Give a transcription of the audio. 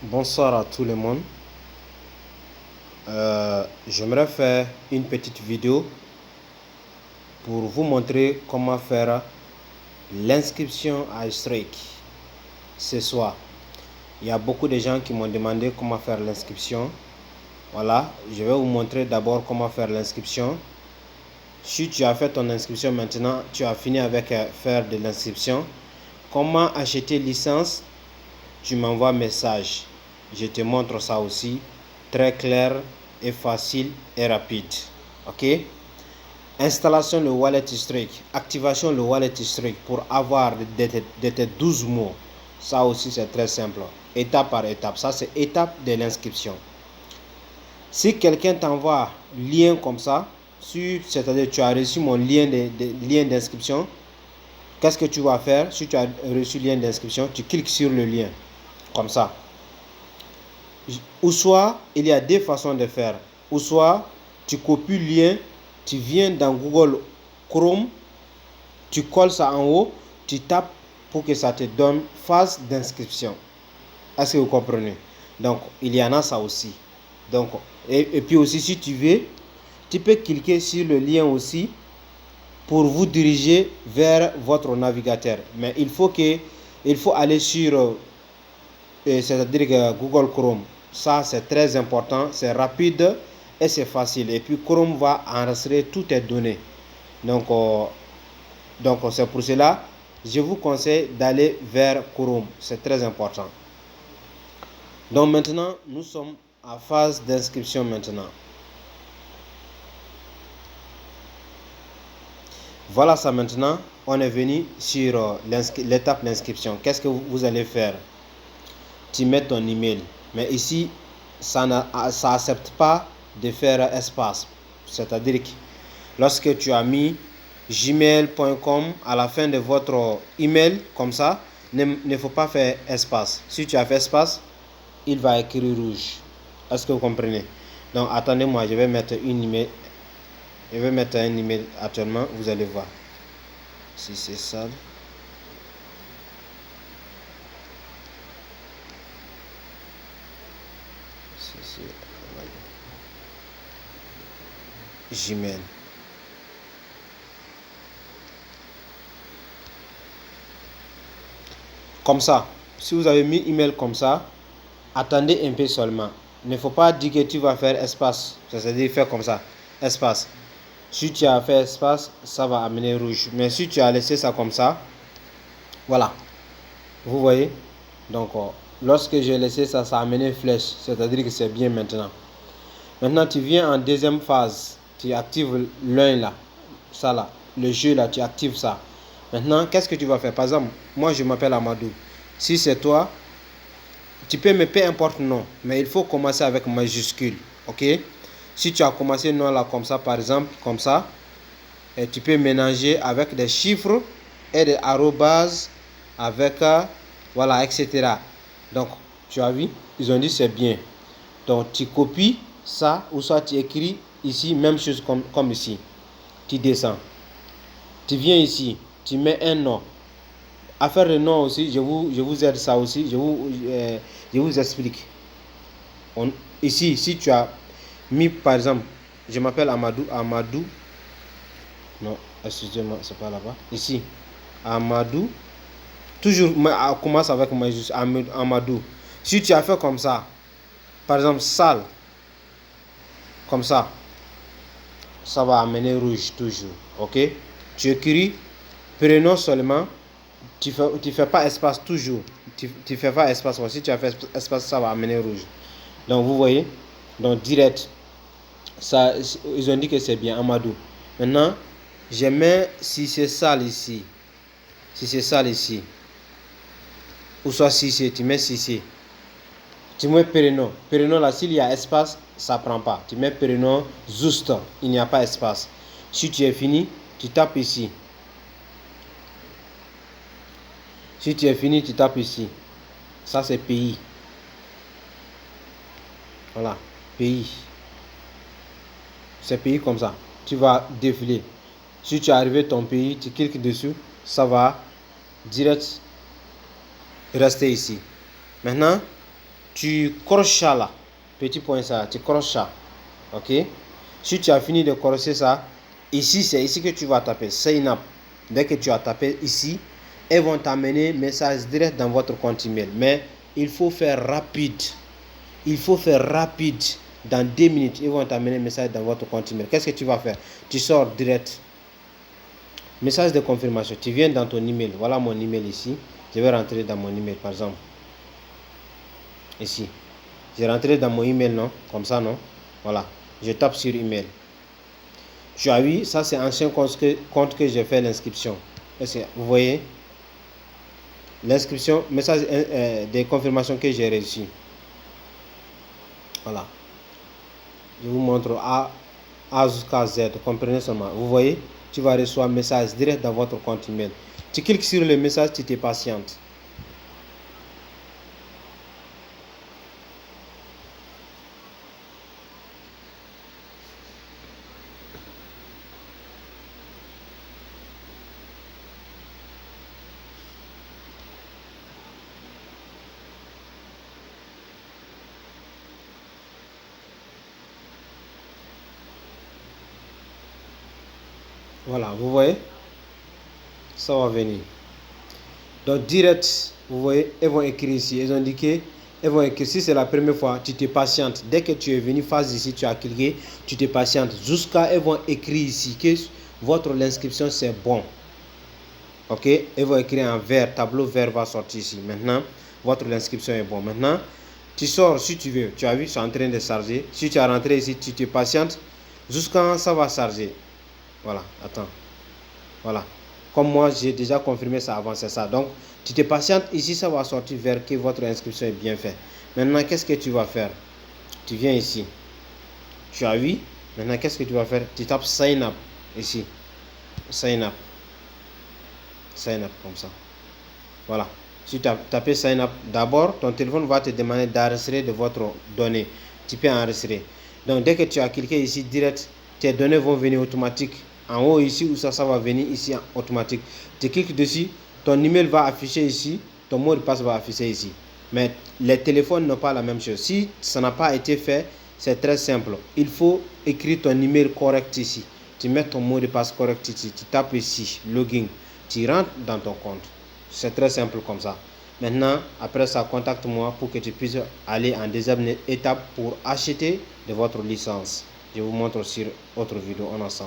Bonsoir à tout le monde. J'aimerais faire une petite vidéo pour vous montrer comment faire l'inscription à Strike ce soir. Il y a beaucoup de gens qui m'ont demandé comment faire l'inscription. Voilà, je vais vous montrer d'abord comment faire l'inscription. Si tu as fait ton inscription maintenant, tu as fini avec faire de l'inscription. Comment acheter licence? Tu m'envoies message. Je te montre ça aussi. Très clair et facile et rapide. Ok? Installation le wallet Strike. Activation le wallet Strike pour avoir de tes 12 mots. Ça aussi c'est très simple. Étape par étape. Ça c'est étape de l'inscription. Si quelqu'un t'envoie lien comme ça, c'est-à-dire tu as reçu mon lien d'inscription, qu'est-ce que tu vas faire? Si tu as reçu le lien d'inscription, tu cliques sur le lien. Comme ça. Ou soit, il y a deux façons de faire. Ou soit, tu copies le lien, tu viens dans Google Chrome, tu colles ça en haut, tu tapes pour que ça te donne phase d'inscription. Est-ce que vous comprenez? Donc, il y en a ça aussi. Donc, et puis aussi, si tu veux, tu peux cliquer sur le lien aussi pour vous diriger vers votre navigateur. Mais il faut aller sur, c'est-à-dire Google Chrome. Ça, c'est très important, c'est rapide et c'est facile. Et puis, Chrome va enregistrer toutes tes données. Donc c'est pour cela, je vous conseille d'aller vers Chrome. C'est très important. Donc, maintenant, nous sommes à phase d'inscription maintenant. Voilà ça maintenant. On est venu sur l'étape d'inscription. Qu'est-ce que vous allez faire? Tu mets ton email. Mais ici, ça n'accepte pas de faire espace. C'est-à-dire que lorsque tu as mis gmail.com à la fin de votre email, comme ça, ne faut pas faire espace. Si tu as fait espace, il va écrire rouge. Est-ce que vous comprenez? Donc, attendez-moi, je vais mettre une email. Je vais mettre un email actuellement, vous allez voir. Si c'est ça. Gmail. Comme ça. Si vous avez mis email comme ça, attendez un peu seulement. Il ne faut pas dire que tu vas faire espace. C'est-à-dire faire comme ça. Espace. Si tu as fait espace, ça va amener rouge. Mais si tu as laissé ça comme ça, voilà. Vous voyez? Donc, lorsque j'ai laissé ça, ça a amené flèche. C'est-à-dire que c'est bien maintenant. Maintenant, tu viens en deuxième phase. Tu actives l'un là. Ça là. Le jeu là, tu actives ça. Maintenant, qu'est-ce que tu vas faire? Par exemple, moi, je m'appelle Amadou. Si c'est toi, tu peux me peu importe non. Mais il faut commencer avec majuscule. Ok? Si tu as commencé non là comme ça, par exemple, comme ça, et tu peux mélanger avec des chiffres et des arrobases avec, voilà, etc. Donc, tu as vu? Ils ont dit c'est bien. Donc, tu copies ça ou soit tu écris ici, même chose comme ici. Tu descends. Tu viens ici, tu mets un nom. Affaire de nom aussi, je vous aide ça aussi, je vous explique. Ici, si tu as mis par exemple, je m'appelle Amadou. Non, excusez-moi, c'est pas là-bas. Ici, Amadou. Toujours, commence avec majuscule, Amadou. Si tu as fait comme ça, par exemple, salle, comme ça va amener rouge toujours. Ok? Tu écris prénom seulement. Tu fais pas espace toujours. Tu fais pas espace. Si tu as fait espace, ça va amener rouge. Donc, vous voyez? Donc, direct. Ça, ils ont dit que c'est bien, Amadou. Maintenant, je mets si c'est sale ici. Si c'est sale ici. Ou soit si c'est, tu mets si c'est. Tu mets prénom. Prénom là, s'il y a espace, ça prend pas. Tu mets prénom juste. Il n'y a pas espace. Si tu es fini, tu tapes ici. Si tu es fini, tu tapes ici. Ça, c'est pays. Voilà, pays. C'est pays comme ça. Tu vas défiler. Si tu es arrivé à ton pays, tu cliques dessus. Ça va direct rester ici. Maintenant, tu croches ça là, petit point ça, tu croches ça, ok. Si tu as fini de crocher ça, ici c'est ici que tu vas taper sign up. Dès que tu as tapé ici, elles vont t'amener message direct dans votre compte email. Mais il faut faire rapide. Il faut faire rapide. Dans 2 minutes, ils vont t'amener message dans votre compte email. Qu'est-ce que tu vas faire? Tu sors direct. Message de confirmation. Tu viens dans ton email. Voilà mon email ici. Je vais rentrer dans mon email par exemple. Ici. J'ai rentré dans mon email, non? Comme ça, non? Voilà. Je tape sur email. Tu as vu, ça c'est ancien compte que j'ai fait l'inscription. Vous voyez? L'inscription, message de confirmation que j'ai reçu. Voilà. Je vous montre A jusqu'à Z. Comprenez seulement. Vous voyez? Tu vas recevoir un message direct dans votre compte email. Tu cliques sur le message, tu te patientes. Voilà, vous voyez? Ça va venir. Donc direct, vous voyez, elles vont écrire ici. Elles ont indiqué, elles vont écrire, si c'est la première fois, tu te patientes. Dès que tu es venu face ici, tu as cliqué, tu te patientes. Jusqu'à, elles vont écrire ici que votre inscription c'est bon. Ok, elles vont écrire en vert, tableau vert va sortir ici. Maintenant, votre inscription est bon. Maintenant, tu sors si tu veux. Tu as vu, c'est en train de charger. Si tu as rentré ici, tu te patientes jusqu'à ça va charger. Voilà, attends. Voilà. Comme moi, j'ai déjà confirmé ça avant, c'est ça. Donc, tu te patientes. Ici, ça va sortir vers que votre inscription est bien faite. Maintenant, qu'est-ce que tu vas faire? Tu viens ici. Tu as vu? Maintenant, qu'est-ce que tu vas faire? Tu tapes sign up ici. Sign up. Sign up comme ça. Voilà. Si tu as tapé sign up, d'abord, ton téléphone va te demander d'enregistrer de votre donnée. Tu peux enregistrer. Donc, dès que tu as cliqué ici, direct, tes données vont venir automatiques. En haut ici, où ça va venir ici en automatique. Tu cliques dessus, ton email va afficher ici, ton mot de passe va afficher ici. Mais les téléphones n'ont pas la même chose. Si ça n'a pas été fait, c'est très simple. Il faut écrire ton email correct ici. Tu mets ton mot de passe correct ici. Tu tapes ici, login. Tu rentres dans ton compte. C'est très simple comme ça. Maintenant, après ça, contacte-moi pour que tu puisses aller en deuxième étape pour acheter de votre licence. Je vous montre sur autre vidéo en ensemble.